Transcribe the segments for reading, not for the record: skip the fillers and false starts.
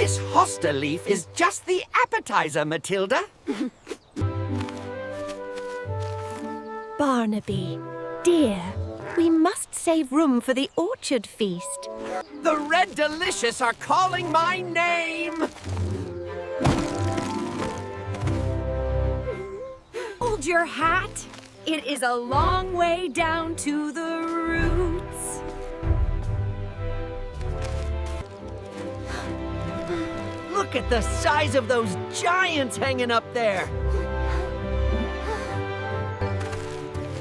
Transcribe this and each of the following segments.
This hosta leaf is just the appetizer, Matilda. Barnaby, dear, we must save room for the orchard feast. The Red Delicious are calling my name! Hold your hat. It is a long way down to the roots. Look at the size of those giants hanging up there.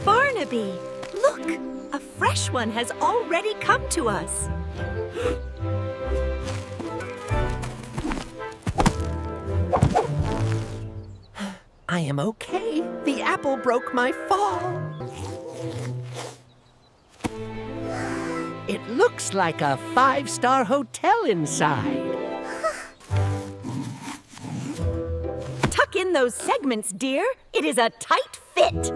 Barnaby, look! A fresh one has already come to us. I am okay. The apple broke my fall. It looks like a 5-star hotel inside. Tuck in those segments, dear. It is a tight fit.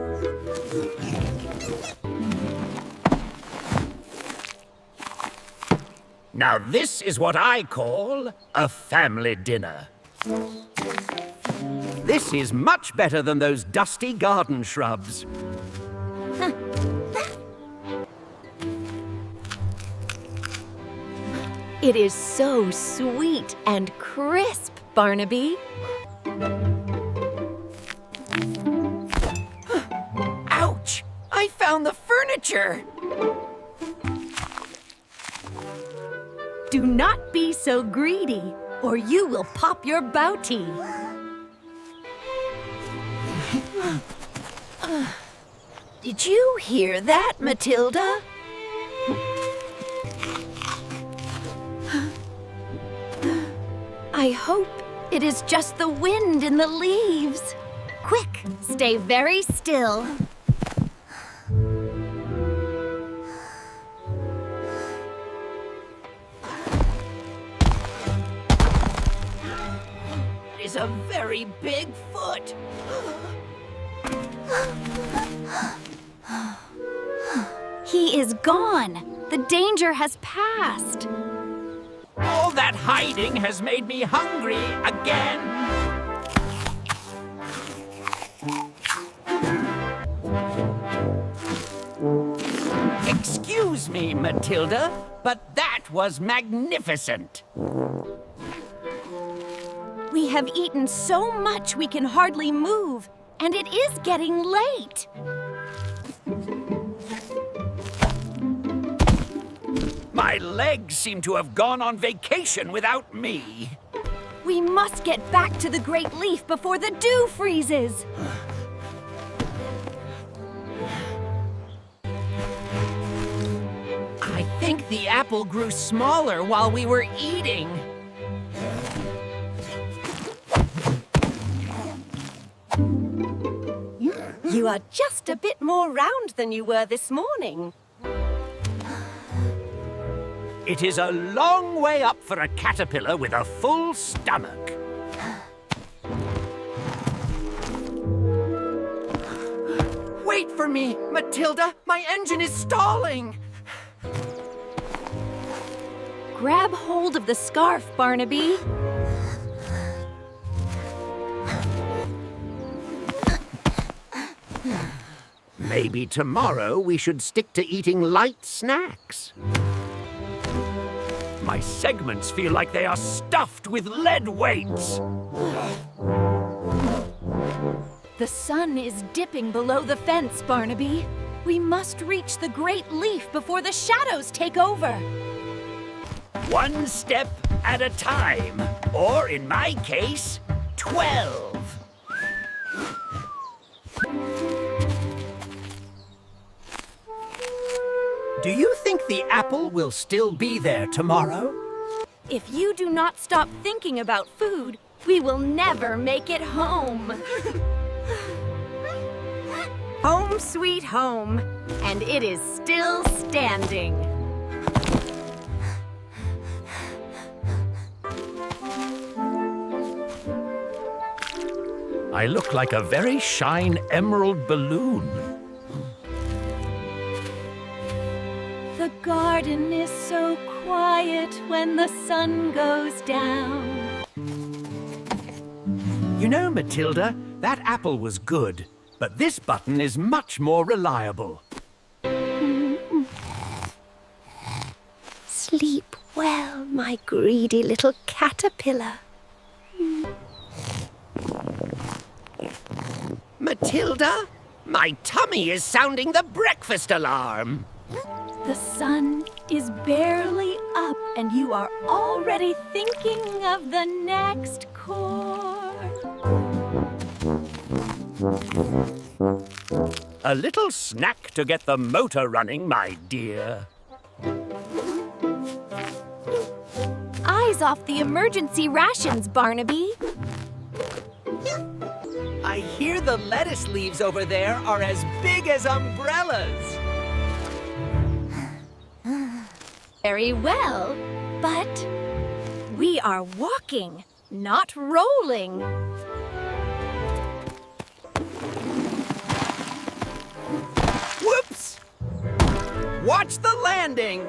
Now this is what I call a family dinner. This is much better than those dusty garden shrubs. It is so sweet and crisp, Barnaby. Ouch! I found the furniture! Do not be so greedy, or you will pop your booty. Did you hear that, Matilda? I hope it is just the wind in the leaves. Quick, stay very still. It is a very big foot. He is gone. The danger has passed. All that hiding has made me hungry again. Excuse me, Matilda, but that was magnificent. We have eaten so much we can hardly move, and it is getting late. My legs seem to have gone on vacation without me. We must get back to the Great Leaf before the dew freezes. I think the apple grew smaller while we were eating. You are just a bit more round than you were this morning. It is a long way up for a caterpillar with a full stomach. Wait for me, Matilda! My engine is stalling! Grab hold of the scarf, Barnaby. Maybe tomorrow we should stick to eating light snacks. My segments feel like they are stuffed with lead weights. The sun is dipping below the fence, Barnaby. We must reach the Great Leaf before the shadows take over. One step at a time, or in my case, 12. Do you think the apple will still be there tomorrow? If you do not stop thinking about food, we will never make it home. Home sweet home, and it is still standing. I look like a very shine emerald balloon. The garden garden is so quiet when the sun goes down. You know, Matilda, that apple was good, but this button is much more reliable. Sleep well, my greedy little caterpillar. Matilda, my tummy is sounding the breakfast alarm. The sun is barely up and you are already thinking of the next chord. A little snack to get the motor running, my dear. Eyes off the emergency rations, Barnaby. I hear the lettuce leaves over there are as big as umbrellas. Very well, but we are walking, not rolling. Whoops! Watch the landing!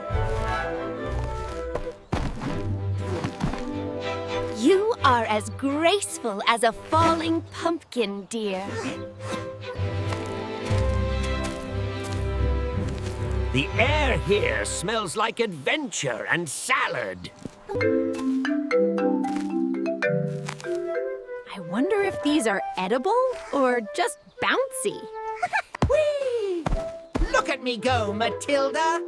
You are as graceful as a falling pumpkin, dear. The air here smells like adventure and salad. I wonder if these are edible or just bouncy. Whee! Look at me go, Matilda!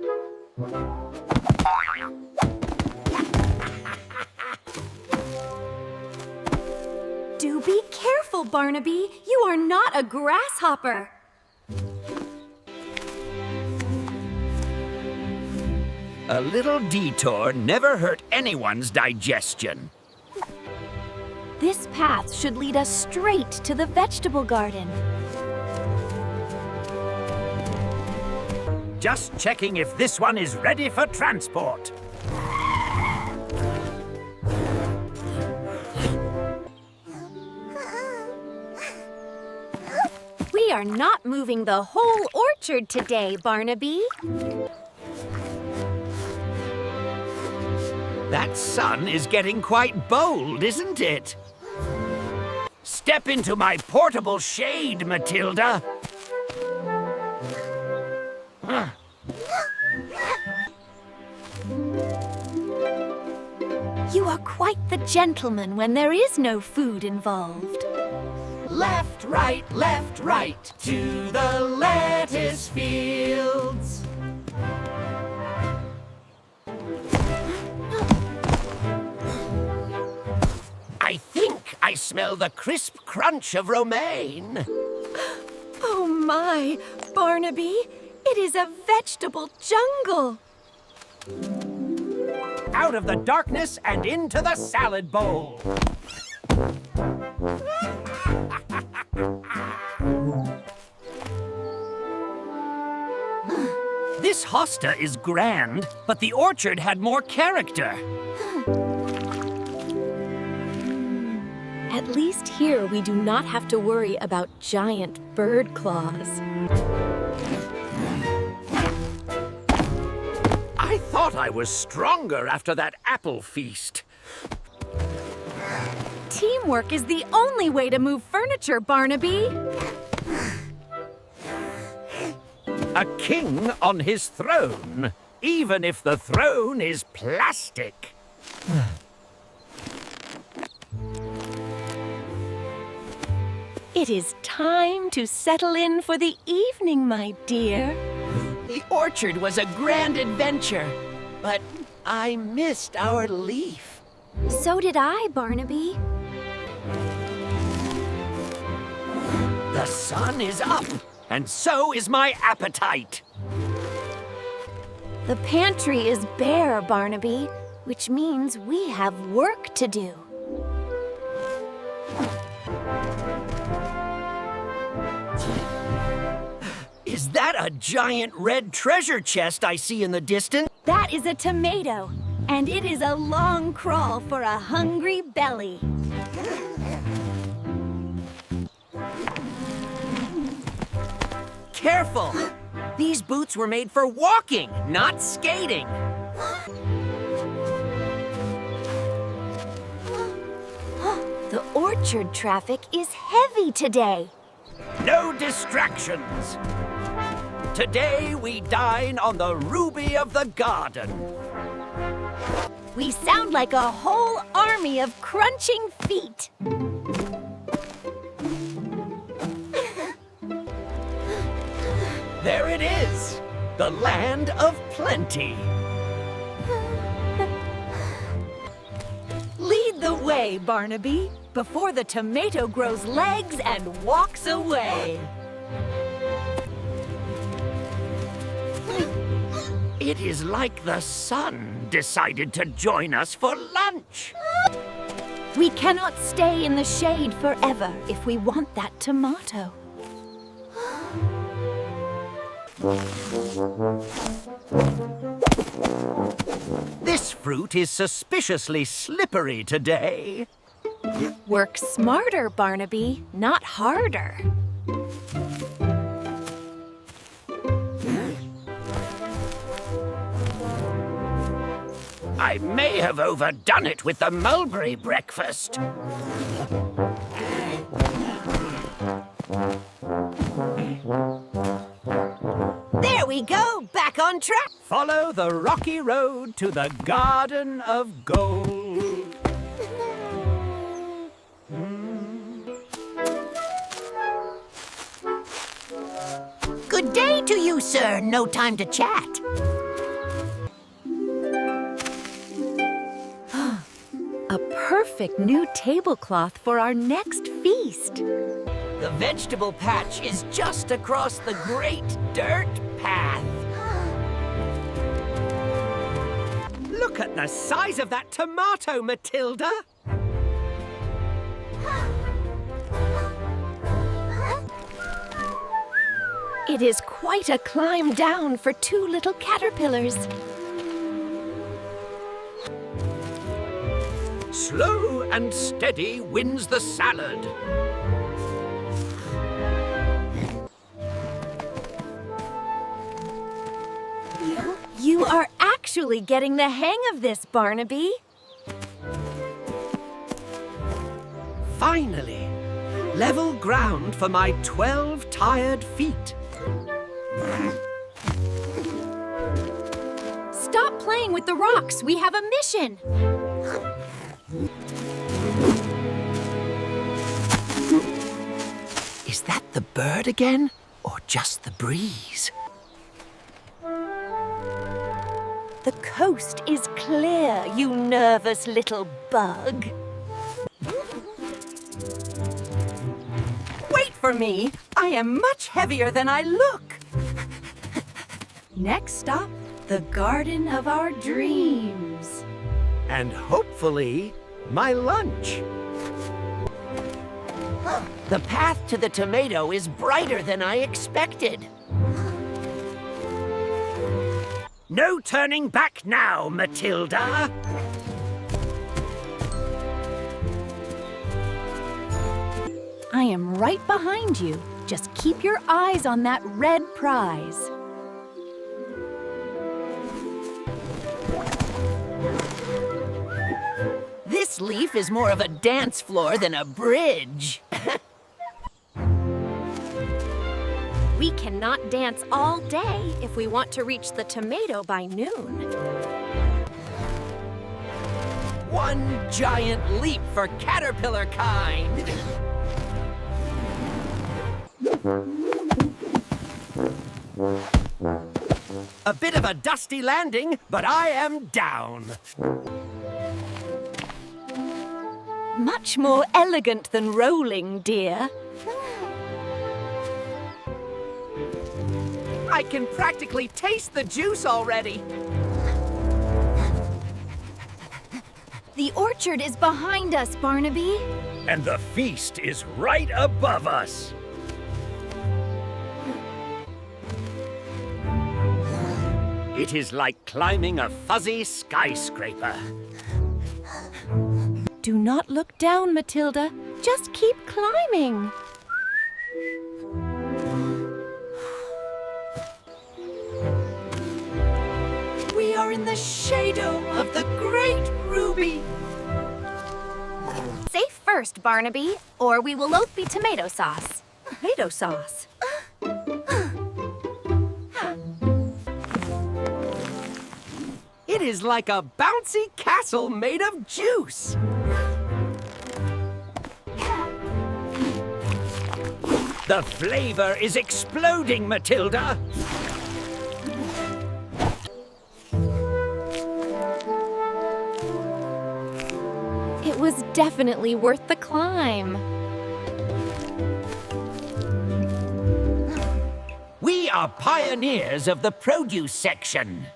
Do be careful, Barnaby. You are not a grasshopper. A little detour never hurt anyone's digestion. This path should lead us straight to the vegetable garden. Just checking if this one is ready for transport. We are not moving the whole orchard today, Barnaby. That sun is getting quite bold, isn't it? Step into my portable shade, Matilda. You are quite the gentleman when there is no food involved. Left, right, to the lettuce fields. I think I smell the crisp crunch of romaine. Oh my, Barnaby, it is a vegetable jungle. Out of the darkness and into the salad bowl. This hosta is grand, but the orchard had more character. At least here we do not have to worry about giant bird claws. I thought I was stronger after that apple feast. Teamwork is the only way to move furniture, Barnaby. A king on his throne, even if the throne is plastic. It is time to settle in for the evening, my dear. The orchard was a grand adventure, but I missed our leaf. So did I, Barnaby. The sun is up, and so is my appetite. The pantry is bare, Barnaby, which means we have work to do. Is that a giant red treasure chest I see in the distance? That is a tomato, and it is a long crawl for a hungry belly. Careful! These boots were made for walking, not skating. The orchard traffic is heavy today. No distractions. Today we dine on the ruby of the garden. We sound like a whole army of crunching feet. There it is, the land of plenty. Lead the way, Barnaby, before the tomato grows legs and walks away. It is like the sun decided to join us for lunch. We cannot stay in the shade forever if we want that tomato. This fruit is suspiciously slippery today. Work smarter, Barnaby, not harder. I may have overdone it with the mulberry breakfast. There we go, back on track. Follow the rocky road to the Garden of Gold. Good day to you, sir. No time to chat. A perfect new tablecloth for our next feast. The vegetable patch is just across the great dirt path. Look at the size of that tomato, Matilda. It is quite a climb down for two little caterpillars. Slow and steady wins the salad. You are actually getting the hang of this, Barnaby. Finally, level ground for my 12 tired feet. Stop playing with the rocks. We have a mission. Is that the bird again, or just the breeze? The coast is clear, you nervous little bug. Wait for me! I am much heavier than I look. Next stop, the garden of our dreams. And hopefully, my lunch. The path to the tomato is brighter than I expected. No turning back now, Matilda. I am right behind you. Just keep your eyes on that red prize. This leaf is more of a dance floor than a bridge. We cannot dance all day if we want to reach the tomato by noon. One giant leap for caterpillar kind. A bit of a dusty landing, but I am down. Much more elegant than rolling, dear. I can practically taste the juice already. The orchard is behind us, Barnaby. And the feast is right above us. It is like climbing a fuzzy skyscraper. Do not look down, Matilda. Just keep climbing. are in the shadow of the great ruby. Safe first, Barnaby, or we will both be tomato sauce. Tomato sauce. It is like a bouncy castle made of juice. The flavor is exploding, Matilda. It was definitely worth the climb. We are pioneers of the produce section.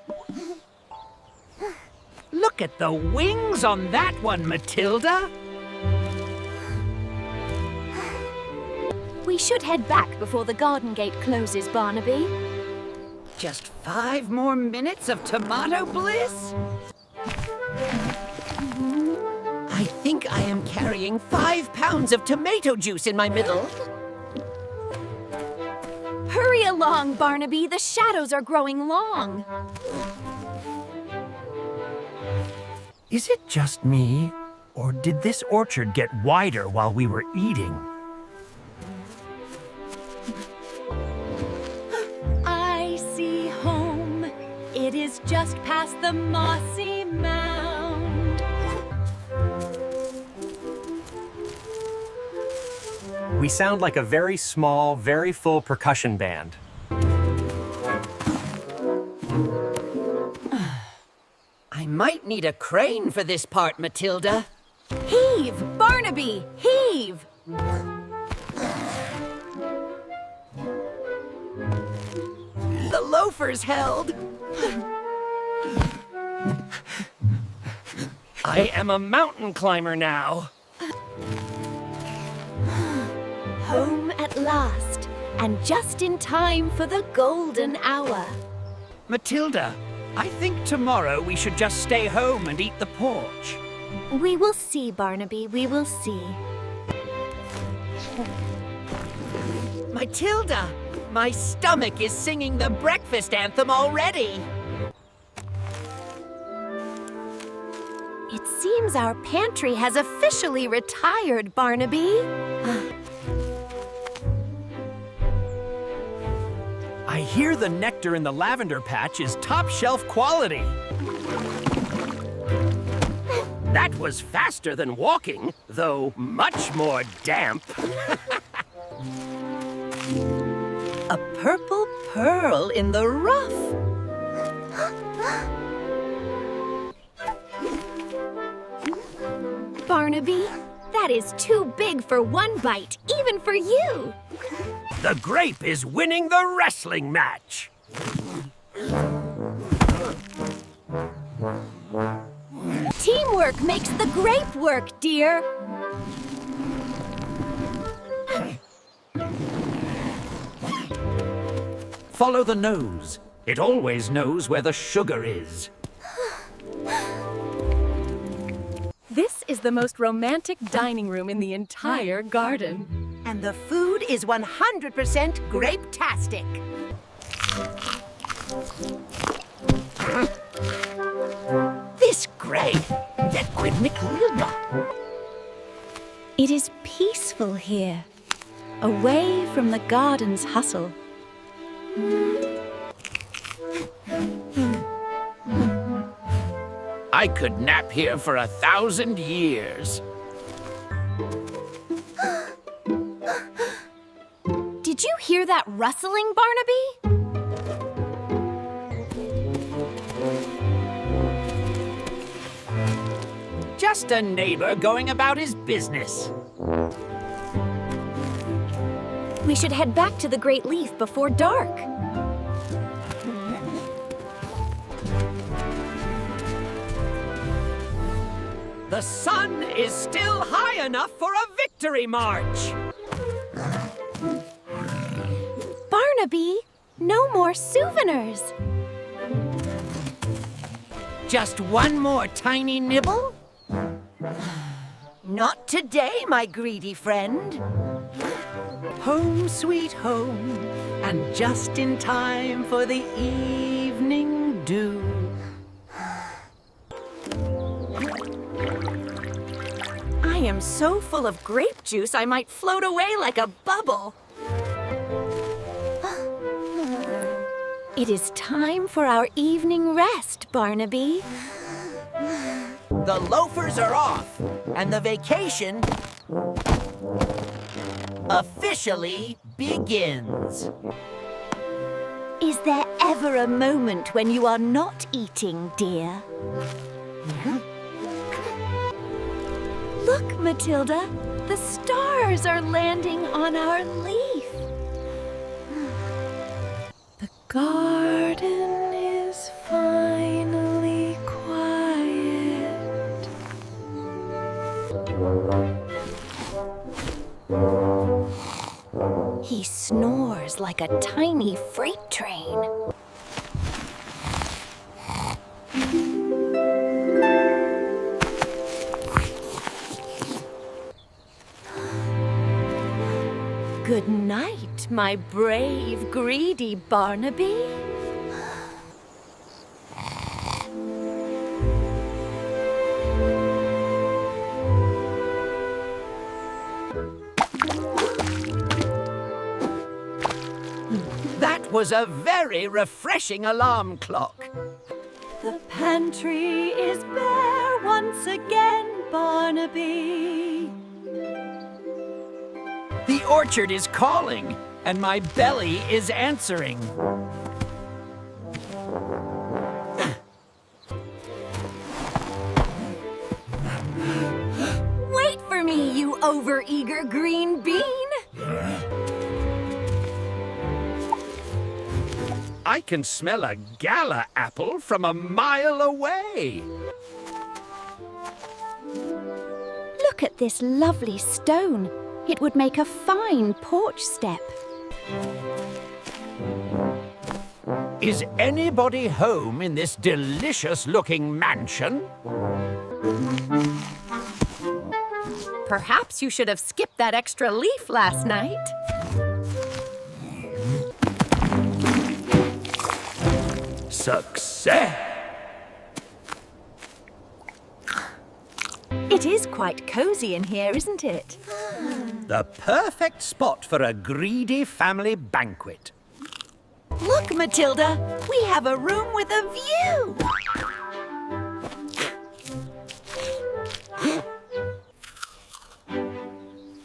Look at the wings on that one, Matilda. We should head back before the garden gate closes, Barnaby. Just 5 more minutes of tomato bliss? I think I am carrying 5 pounds of tomato juice in my middle. Hurry along, Barnaby. The shadows are growing long. Is it just me, or did this orchard get wider while we were eating? I see home. It is just past the mossy mound. We sound like a very small, very full percussion band. I might need a crane for this part, Matilda. Heave, Barnaby, heave! The loafers held. I am a mountain climber now. Home at last, and just in time for the golden hour. Matilda, I think tomorrow we should just stay home and eat the porch. We will see, Barnaby, we will see. Matilda, my stomach is singing the breakfast anthem already. It seems our pantry has officially retired, Barnaby. I hear the nectar in the lavender patch is top shelf quality. That was faster than walking, though much more damp. A purple pearl in the rough. Barnaby, that is too big for one bite, even for you. The grape is winning the wrestling match. Teamwork makes the grape work, dear. Follow the nose. It always knows where the sugar is. This is the most romantic dining room in the entire garden. And the food is 100% grape-tastic. This grape, that quidniclilda. It is peaceful here, away from the garden's hustle. I could nap here for 1,000 years. Did you hear that rustling, Barnaby? Just a neighbor going about his business. We should head back to the Great Leaf before dark. The sun is still high enough for a victory march. Barnaby, no more souvenirs. Just one more tiny nibble? Not today, my greedy friend. Home sweet home, and just in time for the evening dew. am so full of grape juice I might float away like a bubble. It is time for our evening rest, Barnaby. The loafers are off, and the vacation officially begins. Is there ever a moment when you are not eating, dear? Look, Matilda, the stars are landing on our leaf. The garden is finally quiet. He snores like a tiny freight train. Good night, my brave, greedy Barnaby. That was a very refreshing alarm clock. The pantry is bare once again, Barnaby. The orchard is calling, and my belly is answering. Wait for me, you overeager green bean! I can smell a gala apple from a mile away. Look at this lovely stone. It would make a fine porch step. Is anybody home in this delicious-looking mansion? Perhaps you should have skipped that extra leaf last night. Success! It is quite cozy in here, isn't it? The perfect spot for a greedy family banquet. Look, Matilda, we have a room with a view.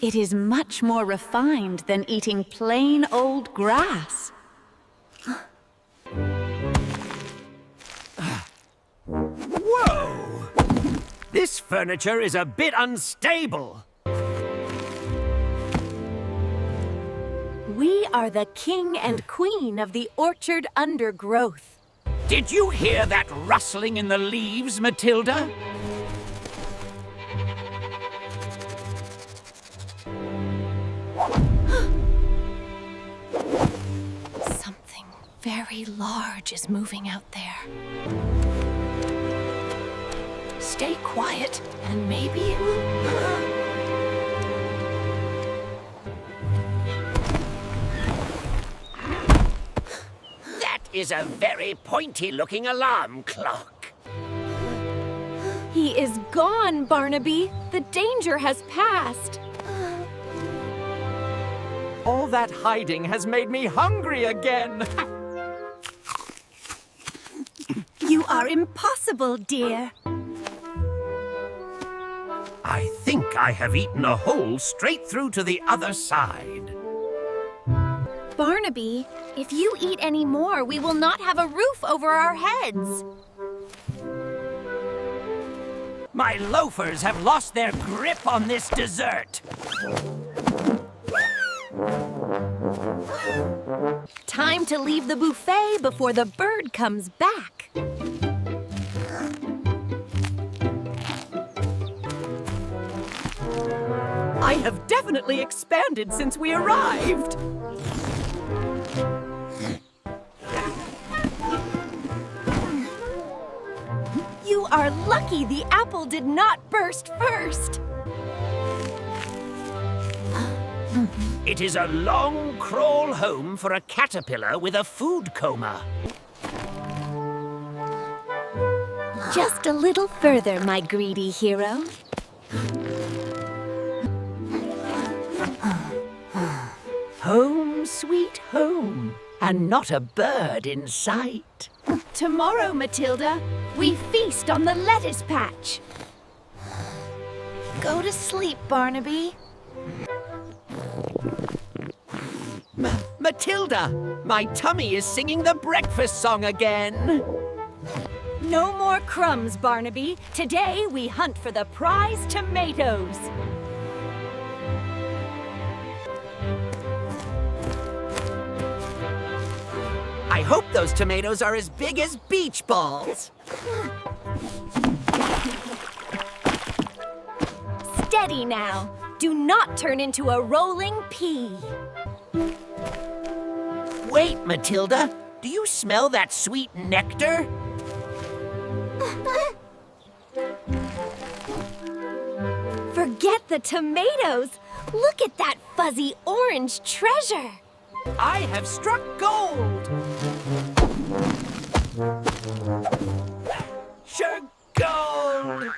It is much more refined than eating plain old grass. Whoa! This furniture is a bit unstable. We are the king and queen of the orchard undergrowth. Did you hear that rustling in the leaves, Matilda? Something very large is moving out there. Stay quiet, and maybe it will... That is a very pointy-looking alarm clock. He is gone, Barnaby. The danger has passed. All that hiding has made me hungry again. You are impossible, dear. I think I have eaten a hole straight through to the other side. Barnaby, if you eat any more, we will not have a roof over our heads. My loafers have lost their grip on this dessert. Time to leave the buffet before the bird comes back. I have definitely expanded since we arrived. You are lucky the apple did not burst first. It is a long crawl home for a caterpillar with a food coma. Just a little further, my greedy hero. home, and not a bird in sight. Tomorrow, Matilda, we feast on the lettuce patch. Go to sleep, Barnaby. Matilda, my tummy is singing the breakfast song again. No more crumbs, Barnaby. Today we hunt for the prize tomatoes. I hope those tomatoes are as big as beach balls. Steady now. Do not turn into a rolling pea. Wait, Matilda, do you smell that sweet nectar? Forget the tomatoes. Look at that fuzzy orange treasure. I have struck gold! Sure gold!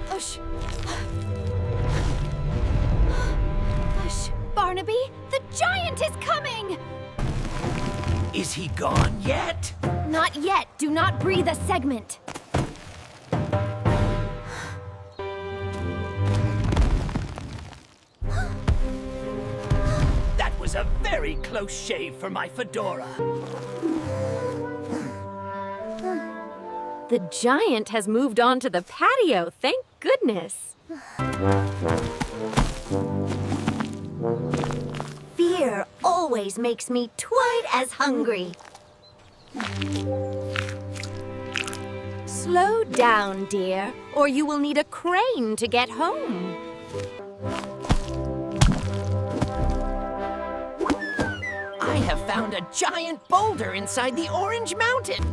Hush. Hush. Barnaby, the giant is coming! Is he gone yet? Not yet. Do not breathe a segment. That was a very close shave for my fedora. The giant has moved on to the patio, thank goodness. Fear always makes me twice as hungry. Slow down, dear, or you will need a crane to get home. I have found a giant boulder inside the Orange Mountain.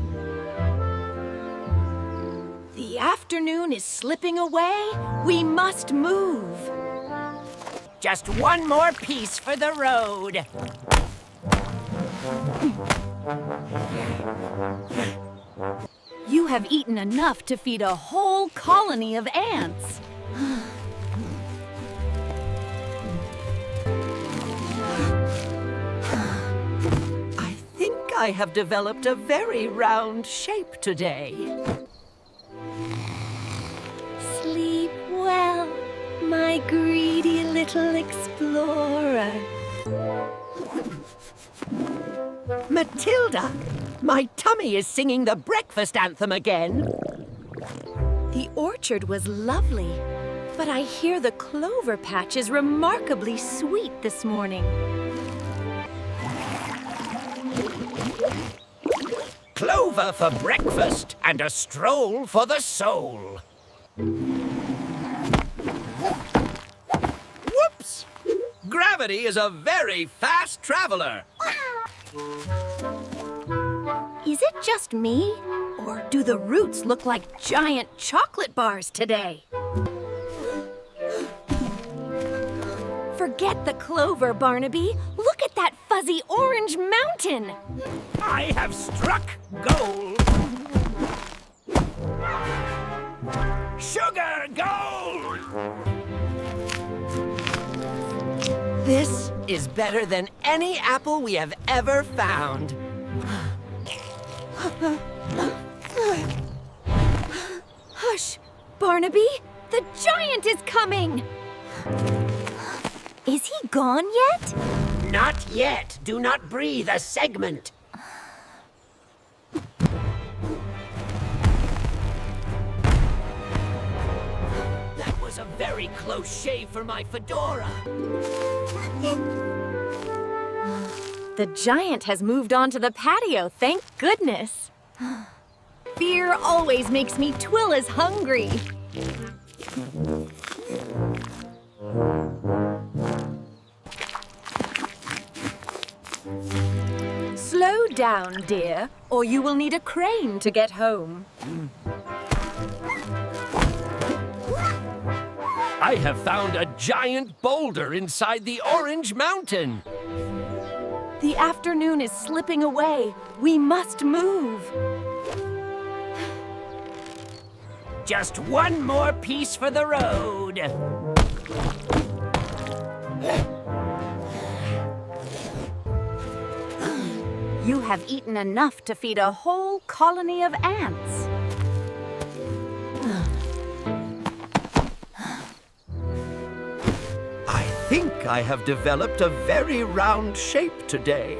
The afternoon is slipping away. We must move. Just one more piece for the road. You have eaten enough to feed a whole colony of ants. I think I have developed a very round shape today. Sleep well, my greedy little explorer. Matilda, my tummy is singing the breakfast anthem again. The orchard was lovely, but I hear the clover patch is remarkably sweet this morning. Clover for breakfast and a stroll for the soul. Whoops! Gravity is a very fast traveler. Is it just me? Or do the roots look like giant chocolate bars today? Forget the clover, Barnaby. Look at that fuzzy orange mountain. I have struck gold. Sugar gold! This is better than any apple we have ever found. Hush, Barnaby. The giant is coming. Is he gone yet? Not yet. Do not breathe a segment. That was a very close shave for my fedora. The giant has moved on to the patio, thank goodness. Fear always makes me twill as hungry. Slow down, dear, or you will need a crane to get home. I have found a giant boulder inside the Orange Mountain. The afternoon is slipping away. We must move. Just one more piece for the road. You have eaten enough to feed a whole colony of ants. I think I have developed a very round shape today.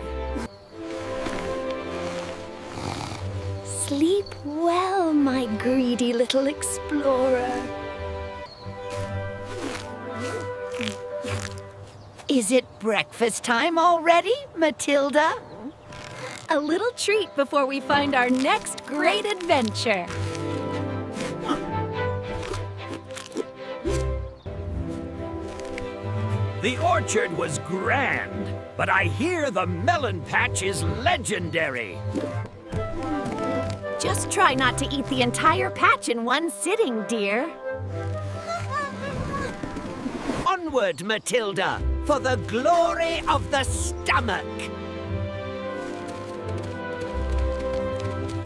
Sleep well, my greedy little explorer. Is it breakfast time already, Matilda? A little treat before we find our next great adventure. The orchard was grand, but I hear the melon patch is legendary. Just try not to eat the entire patch in one sitting, dear. Onward, Matilda, for the glory of the stomach.